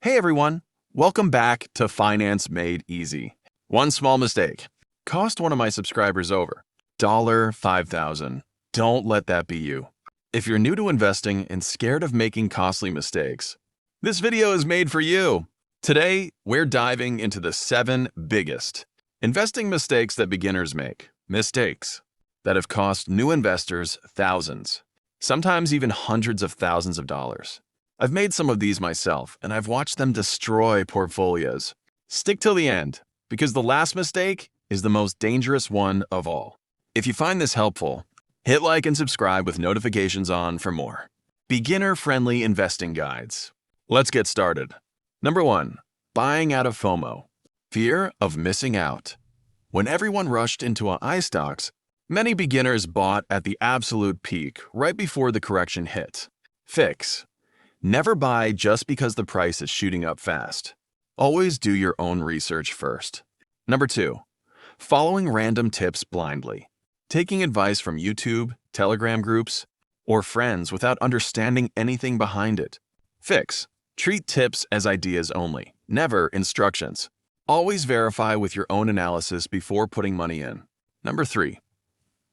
Hey everyone, welcome back to Finance Made Easy. One small mistake cost one of my subscribers over $5,000. Don't let that be you. If you're new to investing and scared of making costly mistakes, this video is made for you. Today, we're diving into the 7 biggest investing mistakes that beginners make. Mistakes that have cost new investors thousands, sometimes even hundreds of thousands of dollars. I've made some of these myself, and I've watched them destroy portfolios. Stick till the end, because the last mistake is the most dangerous one of all. If you find this helpful, hit like and subscribe with notifications on for more. Beginner-friendly investing guides. Let's get started. Number 1. Buying out of FOMO. Fear of missing out. When everyone rushed into iStocks, many beginners bought at the absolute peak right before the correction hit. Fix. Never buy just because the price is shooting up fast. Always do your own research first. Number 2. Following random tips blindly. Taking advice from YouTube, Telegram groups, or friends without understanding anything behind it. Fix. Treat tips as ideas only, never instructions. Always verify with your own analysis before putting money in. Number 3.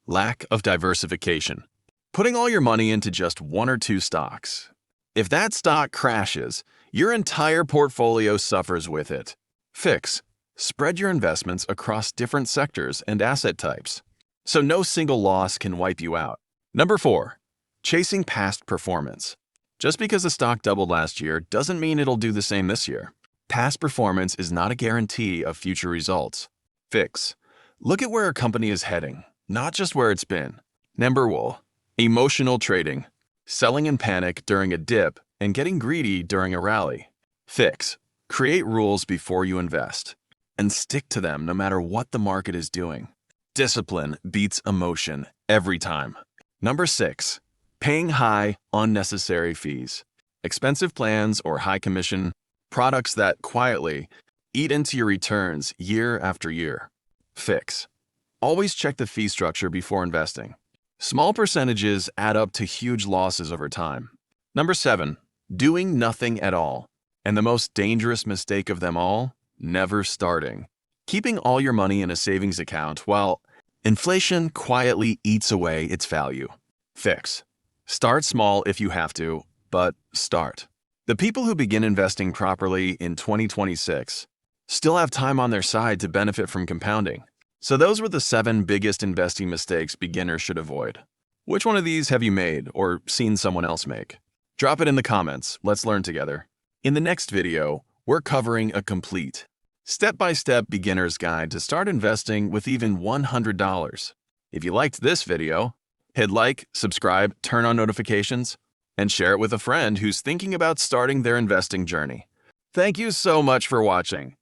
Lack of diversification. Putting all your money into just 1 or 2 stocks. If that stock crashes, your entire portfolio suffers with it. Fix. Spread your investments across different sectors and asset types, so no single loss can wipe you out. Number 4. Chasing past performance. Just because a stock doubled last year doesn't mean it'll do the same this year. Past performance is not a guarantee of future results. Fix. Look at where a company is heading, not just where it's been. Number 1. Emotional trading. Selling in panic during a dip and getting greedy during a rally. Fix. Create rules before you invest, and stick to them no matter what the market is doing. Discipline beats emotion every time. Number 6. Paying high, unnecessary fees. Expensive plans or high commission products that quietly eat into your returns year after year. Fix. Always check the fee structure before investing. Small percentages add up to huge losses over time. Number 7. Doing nothing at all. And the most dangerous mistake of them all, never starting. Keeping all your money in a savings account while inflation quietly eats away its value. Fix. Start small if you have to, but start. The people who begin investing properly in 2026 still have time on their side to benefit from compounding. So those were the 7 biggest investing mistakes beginners should avoid. Which one of these have you made or seen someone else make? Drop it in the comments. Let's learn together. In the next video, we're covering a complete, step-by-step beginner's guide to start investing with even $100. If you liked this video, hit like, subscribe, turn on notifications, and share it with a friend who's thinking about starting their investing journey. Thank you so much for watching.